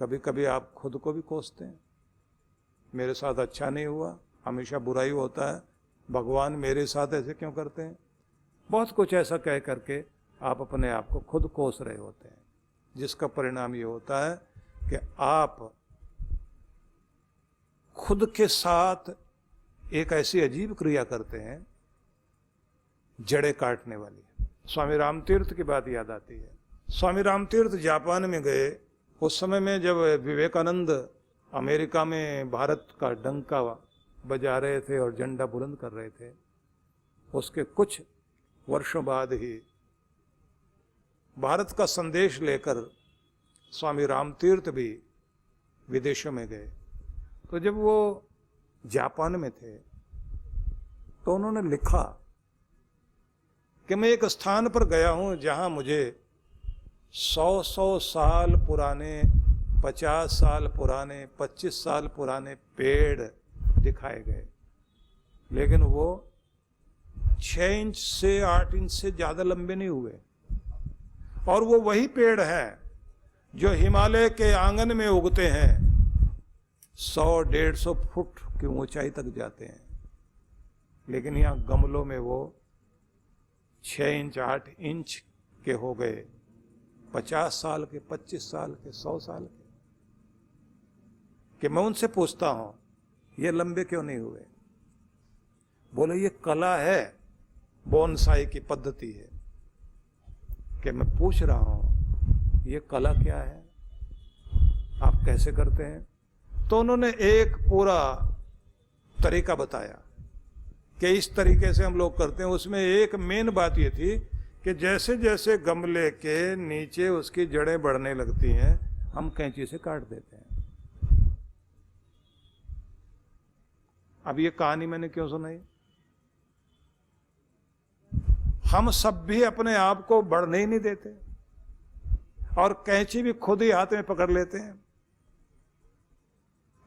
कभी कभी आप खुद को भी कोसते हैं, मेरे साथ अच्छा नहीं हुआ, हमेशा बुराई होता है, भगवान मेरे साथ ऐसे क्यों करते हैं। बहुत कुछ ऐसा कह करके आप अपने आप को खुद कोस रहे होते हैं, जिसका परिणाम ये होता है कि आप खुद के साथ एक ऐसी अजीब क्रिया करते हैं, जड़ें काटने वाली। स्वामी रामतीर्थ की बात याद आती है। स्वामी रामतीर्थ जापान में गए, उस समय में जब विवेकानंद अमेरिका में भारत का डंका बजा रहे थे और झंडा बुलंद कर रहे थे, उसके कुछ वर्षों बाद ही भारत का संदेश लेकर स्वामी रामतीर्थ भी विदेशों में गए। तो जब वो जापान में थे तो उन्होंने लिखा कि मैं एक स्थान पर गया हूं जहां मुझे 100 साल पुराने, 50 साल पुराने, 25 साल पुराने पेड़ दिखाए गए, लेकिन वो 6 इंच से 8 इंच से ज्यादा लंबे नहीं हुए। और वो वही पेड़ हैं जो हिमालय के आंगन में उगते हैं, 100-150 फुट की ऊंचाई तक जाते हैं, लेकिन यहाँ गमलों में वो 6 इंच 8 इंच के हो गए, 50 साल के, 25 साल के, 100 साल के। कि मैं उनसे पूछता हूं ये लंबे क्यों नहीं हुए? बोले ये कला है, बोनसाई की पद्धति है। कि मैं पूछ रहा हूं ये कला क्या है, आप कैसे करते हैं? तो उन्होंने एक पूरा तरीका बताया कि इस तरीके से हम लोग करते हैं। उसमें एक मेन बात ये थी कि जैसे जैसे गमले के नीचे उसकी जड़ें बढ़ने लगती हैं, हम कैंची से काट देते हैं। अब ये कहानी मैंने क्यों सुनाई? हम सब भी अपने आप को बढ़ने ही नहीं देते, और कैंची भी खुद ही हाथ में पकड़ लेते हैं।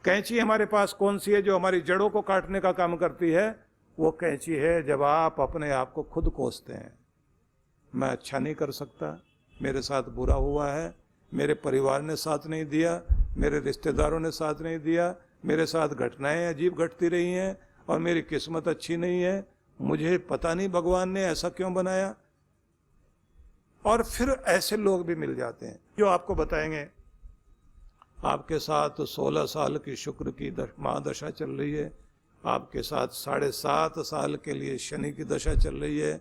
कैंची हमारे पास कौन सी है जो हमारी जड़ों को काटने का काम करती है? वो कैंची है जब आप अपने आप को खुद कोसते हैं। मैं अच्छा नहीं कर सकता, मेरे साथ बुरा हुआ है, मेरे परिवार ने साथ नहीं दिया, मेरे रिश्तेदारों ने साथ नहीं दिया, मेरे साथ घटनाएं अजीब घटती रही हैं, और मेरी किस्मत अच्छी नहीं है, मुझे पता नहीं भगवान ने ऐसा क्यों बनाया। और फिर ऐसे लोग भी मिल जाते हैं जो आपको बताएंगे आपके साथ 16 साल की शुक्र की महादशा चल रही है, आपके साथ 7.5 साल के लिए शनि की दशा चल रही है,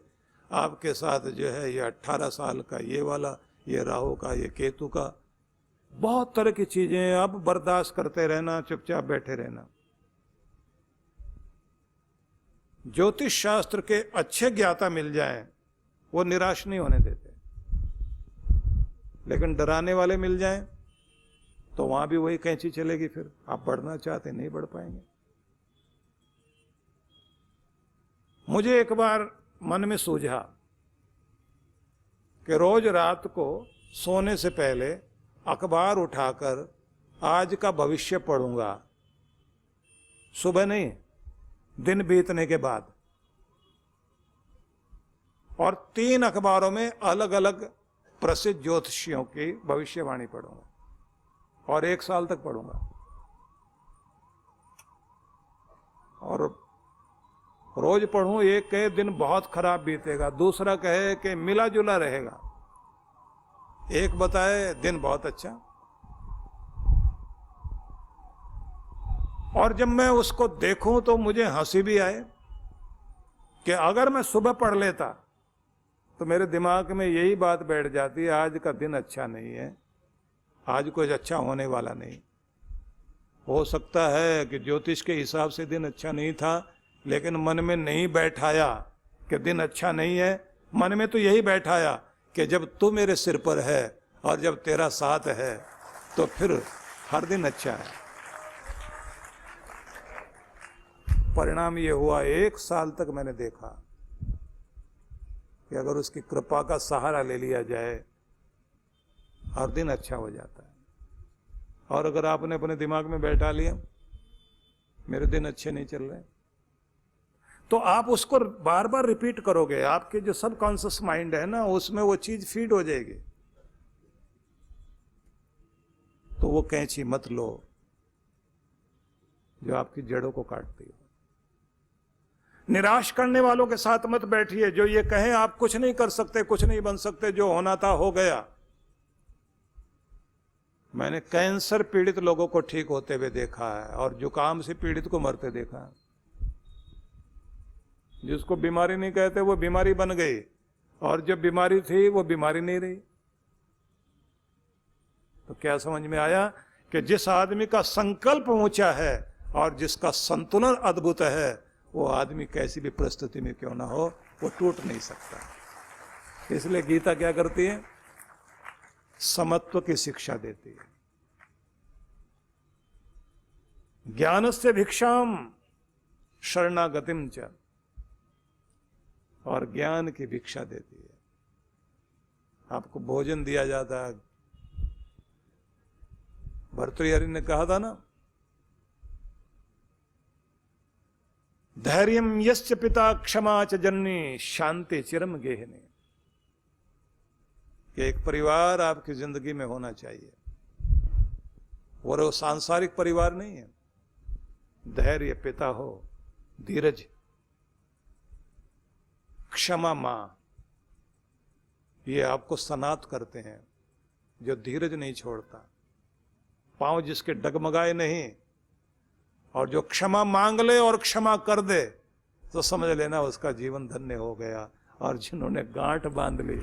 आपके साथ जो है ये 18 साल का ये वाला, ये राहु का, ये केतु का, बहुत तरह की चीजें। अब बर्दाश्त करते रहना, चुपचाप बैठे रहना। ज्योतिष शास्त्र के अच्छे ज्ञाता मिल जाएं, वो निराश नहीं होने देते, लेकिन डराने वाले मिल जाएं तो वहां भी वही कैंची चलेगी। फिर आप बढ़ना चाहते नहीं बढ़ पाएंगे। मुझे एक बार मन में सूझा कि रोज रात को सोने से पहले अखबार उठाकर आज का भविष्य पढ़ूंगा, सुबह नहीं, दिन बीतने के बाद। और 3 अखबारों में अलग अलग प्रसिद्ध ज्योतिषियों की भविष्यवाणी पढ़ूंगा, और 1 साल तक पढ़ूंगा। और रोज पढ़ूं, एक कहे दिन बहुत खराब बीतेगा, दूसरा कहे कि मिला जुला रहेगा, एक बताए दिन बहुत अच्छा। और जब मैं उसको देखूं तो मुझे हंसी भी आए कि अगर मैं सुबह पढ़ लेता तो मेरे दिमाग में यही बात बैठ जाती है, आज का दिन अच्छा नहीं है, आज कुछ अच्छा होने वाला नहीं। हो सकता है कि ज्योतिष के हिसाब से दिन अच्छा नहीं था, लेकिन मन में नहीं बैठाया कि दिन अच्छा नहीं है। मन में तो यही बैठाया कि जब तू मेरे सिर पर है और जब तेरा साथ है तो फिर हर दिन अच्छा है। परिणाम ये हुआ, 1 साल तक मैंने देखा कि अगर उसकी कृपा का सहारा ले लिया जाए, हर दिन अच्छा हो जाता है। और अगर आपने अपने दिमाग में बैठा लिया मेरे दिन अच्छे नहीं चल रहे, तो आप उसको बार बार रिपीट करोगे, आपके जो सबकॉन्शियस माइंड है ना, उसमें वो चीज फीड हो जाएगी। तो वो कैंची मत लो जो आपकी जड़ों को काटती हो। निराश करने वालों के साथ मत बैठिए जो ये कहें आप कुछ नहीं कर सकते, कुछ नहीं बन सकते, जो होना था हो गया। मैंने कैंसर पीड़ित लोगों को ठीक होते हुए देखा है और जुकाम से पीड़ित को मरते देखा है। जिसको बीमारी नहीं कहते वो बीमारी बन गई, और जब बीमारी थी वो बीमारी नहीं रही। तो क्या समझ में आया कि जिस आदमी का संकल्प ऊंचा है और जिसका संतुलन अद्भुत है, वो आदमी कैसी भी परिस्थिति में क्यों ना हो वो टूट नहीं सकता। इसलिए गीता क्या करती है? समत्व की शिक्षा देती है। ज्ञानस्य भिक्षाम शरणागतिम च, और ज्ञान की भिक्षा देती है। आपको भोजन दिया जाता है। भर्तृहरि ने कहा था ना, धैर्यम यस्य पिता क्षमा च जननी शांति चिरम गेहने। कि एक परिवार आपकी जिंदगी में होना चाहिए, और वो सांसारिक परिवार नहीं है। धैर्य पिता हो, धीरज, क्षमा मां, ये आपको सनात करते हैं। जो धीरज नहीं छोड़ता, पांव जिसके डगमगाए नहीं, और जो क्षमा मांग ले और क्षमा कर दे तो समझ लेना उसका जीवन धन्य हो गया। और जिन्होंने गांठ बांध ली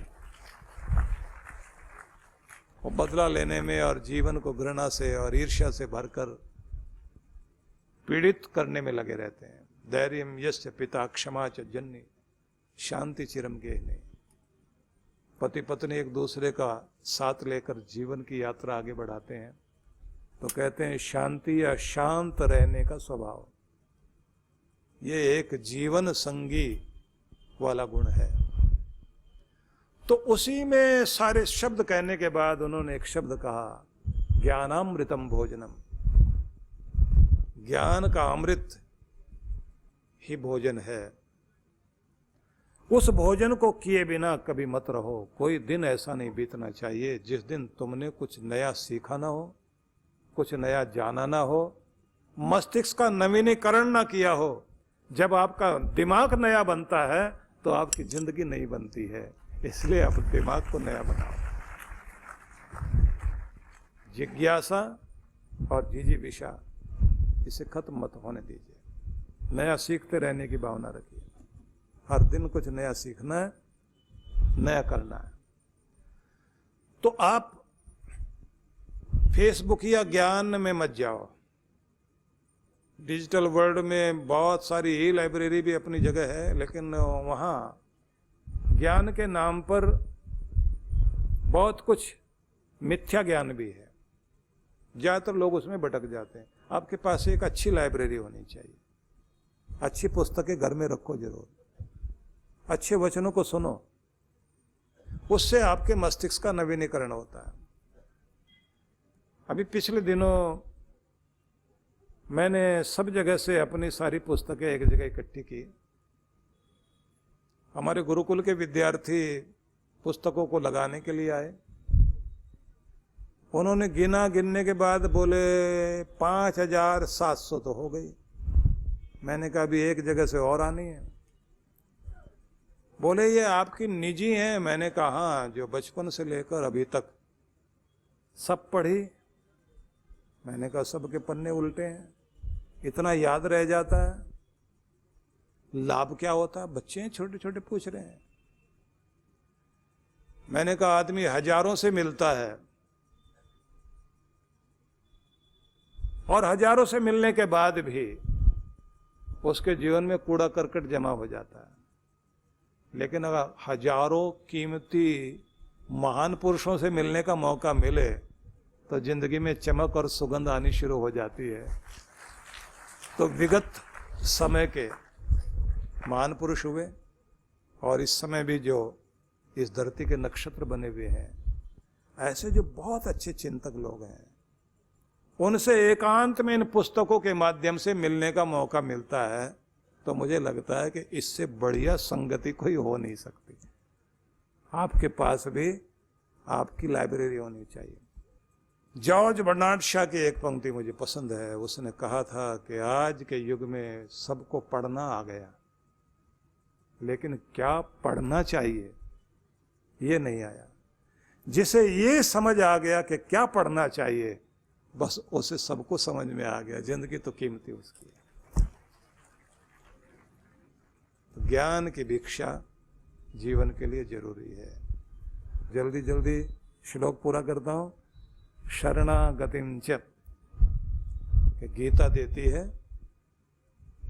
वो बदला लेने में और जीवन को घृणा से और ईर्ष्या से भरकर पीड़ित करने में लगे रहते हैं। धैर्यम यस्य पिता क्षमा च जननी शांति चिरम गेहने। पति पत्नी एक दूसरे का साथ लेकर जीवन की यात्रा आगे बढ़ाते हैं तो कहते हैं शांति या शांत रहने का स्वभाव, ये एक जीवन संगी वाला गुण है। तो उसी में सारे शब्द कहने के बाद उन्होंने एक शब्द कहा, ज्ञानामृतम भोजनम। ज्ञान का अमृत ही भोजन है। उस भोजन को किए बिना कभी मत रहो। कोई दिन ऐसा नहीं बीतना चाहिए जिस दिन तुमने कुछ नया सीखा ना हो, कुछ नया जाना ना हो, मस्तिष्क का नवीनीकरण ना किया हो। जब आपका दिमाग नया बनता है तो आपकी जिंदगी नई बनती है। इसलिए आप दिमाग को नया बनाओ। जिज्ञासा और जिजीविषा इसे खत्म मत होने दीजिए। नया सीखते रहने की भावना रखिए। हर दिन कुछ नया सीखना है, नया करना है। तो आप फेसबुक या ज्ञान में मत जाओ। डिजिटल वर्ल्ड में बहुत सारी ई लाइब्रेरी भी अपनी जगह है, लेकिन वहाँ ज्ञान के नाम पर बहुत कुछ मिथ्या ज्ञान भी है। ज़्यादातर लोग उसमें भटक जाते हैं। आपके पास एक अच्छी लाइब्रेरी होनी चाहिए। अच्छी पुस्तकें घर में रखो जरूर। अच्छे वचनों को सुनो, उससे आपके मस्तिष्क का नवीनीकरण होता है। अभी पिछले दिनों मैंने सब जगह से अपनी सारी पुस्तकें एक जगह इकट्ठी की। हमारे गुरुकुल के विद्यार्थी पुस्तकों को लगाने के लिए आए। उन्होंने गिना, गिनने के बाद बोले 5700 तो हो गई। मैंने कहा अभी एक जगह से और आनी है। बोले ये आपकी निजी हैं। मैंने कहा हाँ, जो बचपन से लेकर अभी तक सब पढ़ी। मैंने कहा सबके पन्ने उल्टे हैं, इतना याद रह जाता है, लाभ क्या होता है? बच्चे हैं छोटे छोटे पूछ रहे हैं। मैंने कहा आदमी हजारों से मिलता है और हजारों से मिलने के बाद भी उसके जीवन में कूड़ा करकट जमा हो जाता है। लेकिन अगर हजारों कीमती महान पुरुषों से मिलने का मौका मिले तो जिंदगी में चमक और सुगंध आनी शुरू हो जाती है। तो विगत समय के महान पुरुष हुए और इस समय भी जो इस धरती के नक्षत्र बने हुए हैं, ऐसे जो बहुत अच्छे चिंतक लोग हैं, उनसे एकांत में इन पुस्तकों के माध्यम से मिलने का मौका मिलता है तो मुझे लगता है कि इससे बढ़िया संगति कोई हो नहीं सकती। आपके पास भी आपकी लाइब्रेरी होनी चाहिए जॉर्ज बर्नार्ड शॉ की एक पंक्ति मुझे पसंद है। उसने कहा था कि आज के युग में सबको पढ़ना आ गया, लेकिन क्या पढ़ना चाहिए ये नहीं आया। जिसे ये समझ आ गया कि क्या पढ़ना चाहिए, बस उसे सबको समझ में आ गया, जिंदगी तो कीमती उसकी है। तो ज्ञान की भिक्षा जीवन के लिए जरूरी है। जल्दी जल्दी श्लोक पूरा करता हूं। शरणागतिं च, कि गीता देती है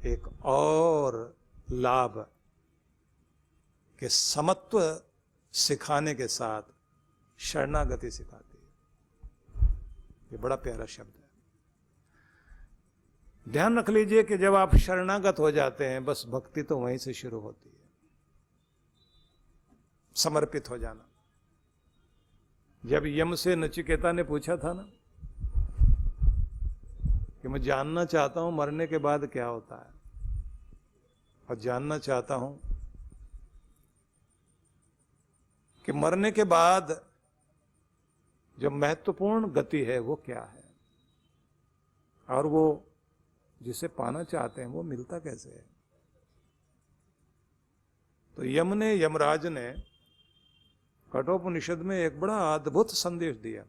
एक और लाभ कि समत्व सिखाने के साथ शरणागति सिखाती है। ये बड़ा प्यारा शब्द है। ध्यान रख लीजिए कि जब आप शरणागत हो जाते हैं, बस भक्ति तो वहीं से शुरू होती है। समर्पित हो जाना। जब यम से नचिकेता ने पूछा था ना कि मैं जानना चाहता हूं मरने के बाद क्या होता है, और जानना चाहता हूं कि मरने के बाद जो महत्वपूर्ण गति है वो क्या है, और वो जिसे पाना चाहते हैं वो मिलता कैसे है। तो यमराज ने कठोपनिषद में एक बड़ा अद्भुत संदेश दिया,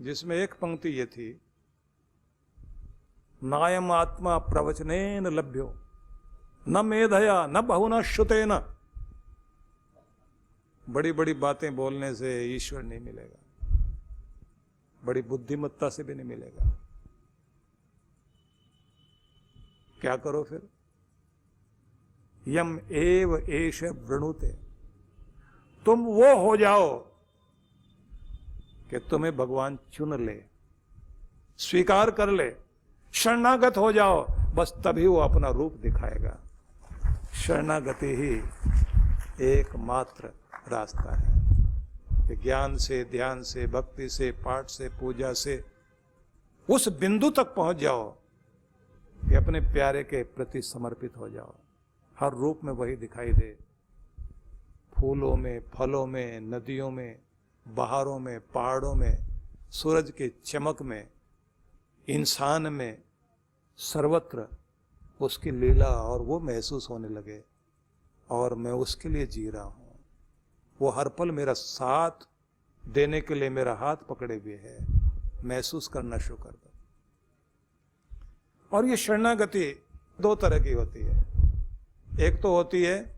जिसमें एक पंक्ति ये थी, नायम आत्मा प्रवचनेन लभ्यो न मेधया न बहुना श्रुतेन। बड़ी बड़ी बातें बोलने से ईश्वर नहीं मिलेगा, बड़ी बुद्धिमत्ता से भी नहीं मिलेगा। क्या करो फिर? यम एव एष वृणुते, तुम वो हो जाओ कि तुम्हें भगवान चुन ले, स्वीकार कर ले, शरणागत हो जाओ, बस तभी वो अपना रूप दिखाएगा। शरणागति ही एकमात्र रास्ता है कि ज्ञान से, ध्यान से, भक्ति से, पाठ से, पूजा से उस बिंदु तक पहुंच जाओ कि अपने प्यारे के प्रति समर्पित हो जाओ। हर रूप में वही दिखाई दे, फूलों में, फलों में, नदियों में, बहारों में, पहाड़ों में, सूरज के चमक में, इंसान में, सर्वत्र उसकी लीला और वो महसूस होने लगे, और मैं उसके लिए जी रहा हूं। वो हर पल मेरा साथ देने के लिए मेरा हाथ पकड़े हुए है। महसूस करना शुरू कर दो। और ये शरणागति दो तरह की होती है। एक तो होती है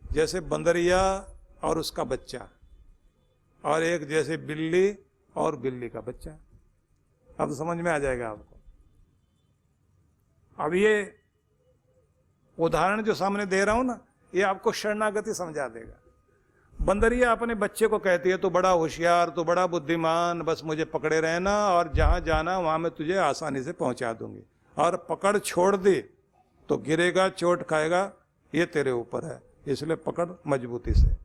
जैसे बंदरिया और उसका बच्चा, और एक जैसे बिल्ली और बिल्ली का बच्चा। अब समझ में आ जाएगा आपको। अब ये उदाहरण जो सामने दे रहा हूं ना, ये आपको शरणागति समझा देगा। बंदरिया अपने बच्चे को कहती है, तू बड़ा होशियार, तू बड़ा बुद्धिमान, बस मुझे पकड़े रहना और जहां जाना वहां मैं तुझे आसानी से पहुंचा दूंगी, और पकड़ छोड़ दी तो गिरेगा, चोट खाएगा, ये तेरे ऊपर है, इसलिए पकड़ मजबूती से।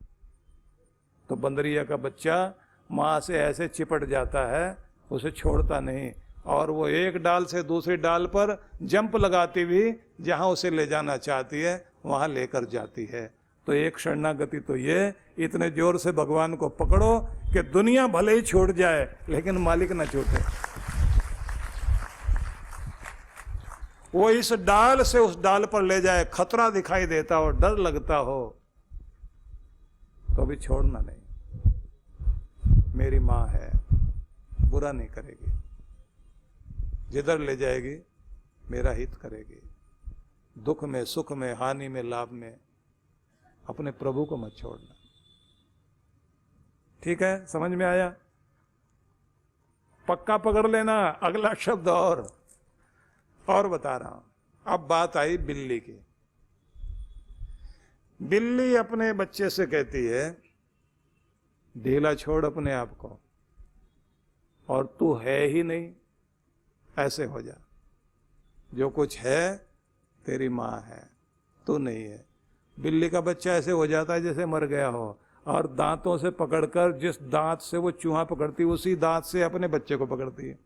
तो बंदरिया का बच्चा माँ से ऐसे चिपट जाता है, उसे छोड़ता नहीं, और वो एक डाल से दूसरी डाल पर जंप लगाती हुई जहां उसे ले जाना चाहती है वहां लेकर जाती है। तो एक शरणागति तो ये, इतने जोर से भगवान को पकड़ो कि दुनिया भले ही छूट जाए लेकिन मालिक ना छूटे। वो इस डाल से उस डाल पर ले जाए, खतरा दिखाई देता हो, डर लगता हो, तो भी छोड़ना नहीं। मेरी माँ है, बुरा नहीं करेगी, जिधर ले जाएगी मेरा हित करेगी। दुख में, सुख में, हानि में, लाभ में अपने प्रभु को मत छोड़ना। ठीक है, समझ में आया? पक्का पकड़ लेना। अगला शब्द और बता रहा हूं। अब बात आई बिल्ली की। बिल्ली अपने बच्चे से कहती है, ढीला छोड़ अपने आप को, और तू है ही नहीं, ऐसे हो जा। जो कुछ है तेरी माँ है, तू नहीं है। बिल्ली का बच्चा ऐसे हो जाता है जैसे मर गया हो, और दांतों से पकड़कर, जिस दांत से वो चूहा पकड़ती है उसी दांत से अपने बच्चे को पकड़ती है,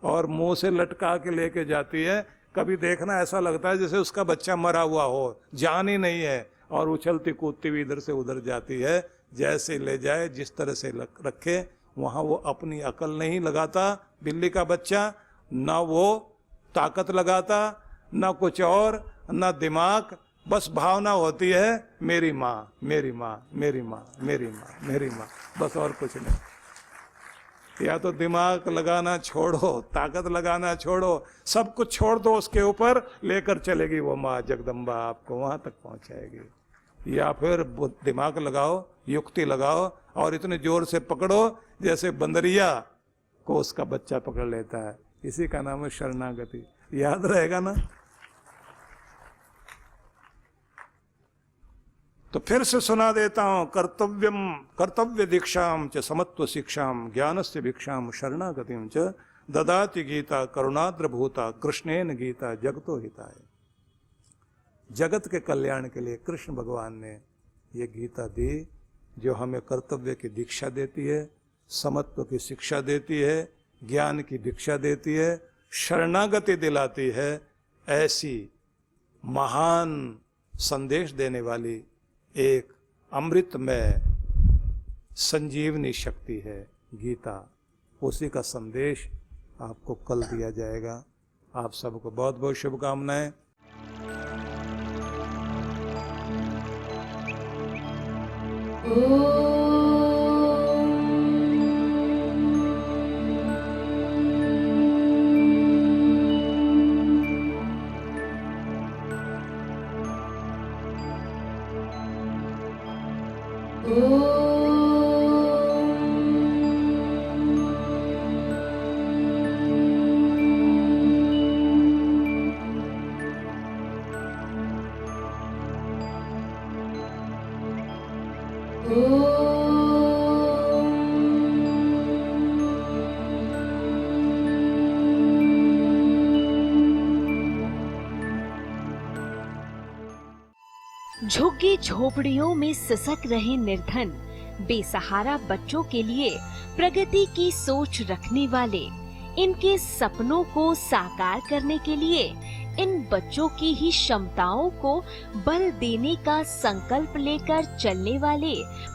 और मुंह से लटका के लेके जाती है। कभी देखना ऐसा लगता है जैसे उसका बच्चा मरा हुआ हो, जान ही नहीं है, और उछलती कूदती हुई इधर से उधर जाती है। जैसे ले जाए, जिस तरह से रखे वहाँ वो अपनी अकल नहीं लगाता बिल्ली का बच्चा, ना वो ताकत लगाता, ना कुछ और, ना दिमाग, बस भावना होती है मेरी माँ, मेरी माँ, मेरी माँ, मेरी माँ, मेरी माँ, बस और कुछ नहीं। या तो दिमाग लगाना छोड़ो, ताकत लगाना छोड़ो, सब कुछ छोड़ दो उसके ऊपर, लेकर चलेगी वो माँ जगदम्बा, आपको वहां तक पहुंचाएगी। या फिर दिमाग लगाओ, युक्ति लगाओ और इतने जोर से पकड़ो जैसे बंदरिया को उसका बच्चा पकड़ लेता है। इसी का नाम है शरणागति। याद रहेगा ना? तो फिर से सुना देता हूं, कर्तव्य दीक्षाम च समत्व शिक्षाम ज्ञानस्य भिक्षाम शरणागतिम च ददाति गीता करुणाद्र भूता कृष्णेन गीता जगतो हिताय। जगत के कल्याण के लिए कृष्ण भगवान ने ये गीता दी, जो हमें कर्तव्य की दीक्षा देती है, समत्व की शिक्षा देती है, ज्ञान की दीक्षा देती है, शरणागति दिलाती है। ऐसी महान संदेश देने वाली एक अमृतमय संजीवनी शक्ति है गीता। उसी का संदेश आपको कल दिया जाएगा। आप सबको बहुत बहुत शुभकामनाएं। झुग्गी झोपड़ियों में सिसक रहे निर्धन बेसहारा बच्चों के लिए प्रगति की सोच रखने वाले, इनके सपनों को साकार करने के लिए इन बच्चों की ही क्षमताओं को बल देने का संकल्प लेकर चलने वाले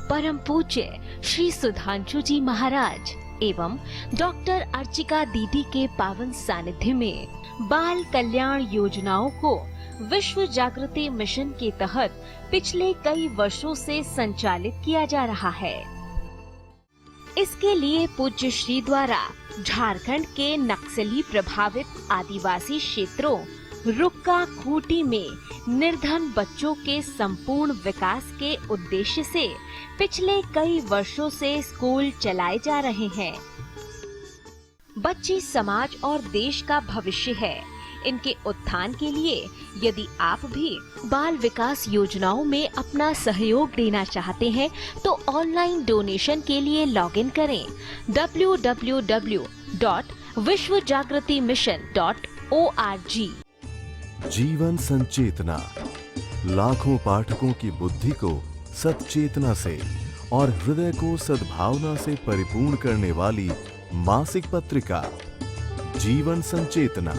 परम पूज्य श्री सुधांशु जी महाराज एवं डॉक्टर अर्चिका दीदी के पावन सानिध्य में बाल कल्याण योजनाओं को विश्व जागृति मिशन के तहत पिछले कई वर्षों से संचालित किया जा रहा है। इसके लिए पूज्य श्री द्वारा झारखंड के नक्सली प्रभावित आदिवासी क्षेत्रों रुक्का खूंटी में निर्धन बच्चों के संपूर्ण विकास के उद्देश्य से पिछले कई वर्षों से स्कूल चलाए जा रहे हैं। बच्चे समाज और देश का भविष्य है। इनके उत्थान के लिए यदि आप भी बाल विकास योजनाओं में अपना सहयोग देना चाहते हैं तो ऑनलाइन डोनेशन के लिए लॉगिन करें www.vishwajagritimission.org। जीवन संचेतना लाखों पाठकों की बुद्धि को सच्चेतना से और हृदय को सद्भावना से परिपूर्ण करने वाली मासिक पत्रिका जीवन संचेतना।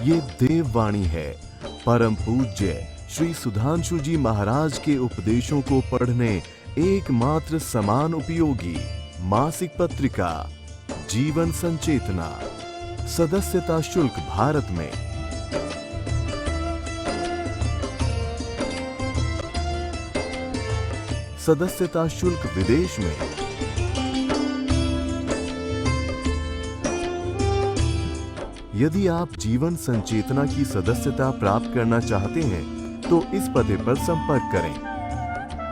ये देववाणी है परम पूज्य श्री सुधांशु जी महाराज के उपदेशों को पढ़ने एकमात्र समान उपयोगी मासिक पत्रिका जीवन संचेतना। सदस्यता शुल्क भारत में सदस्यता शुल्क विदेश में। यदि आप जीवन संचेतना की सदस्यता प्राप्त करना चाहते हैं तो इस पते पर संपर्क करें।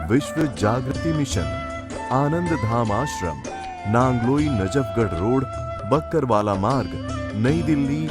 विश्व जागृति मिशन, आनंद धाम आश्रम, नांगलोई नजफगढ़ रोड, बक्करवाला मार्ग, नई दिल्ली